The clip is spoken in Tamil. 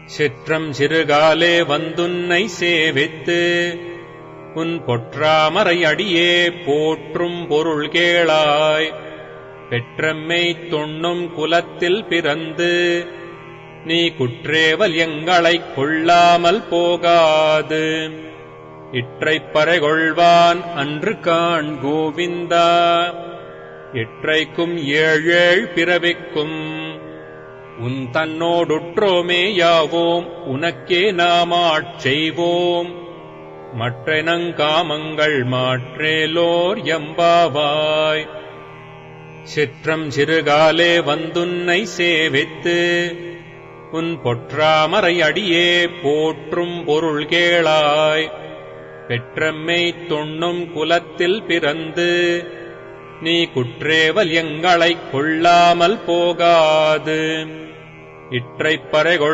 சிற்றம் சிறுகாலே வந்துன்னை சேவித்து உன் பொற்றாமரை அடியே போற்றும் பொருள் கேளாய். பெற்றம்மை தொன்னும் குலத்தில் பிறந்து நீ குற்றேவல் எங்களைக் கொள்ளாமல் போகாது. இற்றைப் பறைகொள்வான் அன்று காண் கோவிந்தா. இற்றைக்கும் ஏழேழ் பிறவிக்கும் உன் தன்னோடுற்றோமேயாவோம் உனக்கே நாமாட் செய்வோம். மற்றெனங்காமங்கள் மாற்றேலோர் எம்பாவாய். சிற்றம் சிறுகாலே வந்துன்னை சேவித்து உன் பொற்றாமரை அடியே போற்றும் பொருள் கேளாய். பெற்றம்மை தொன்னும் குலத்தில் பிறந்து நீ குற்றேவல் எங்களைக் கொள்ளாமல் போகாது. இற்றைப் பறைகொள்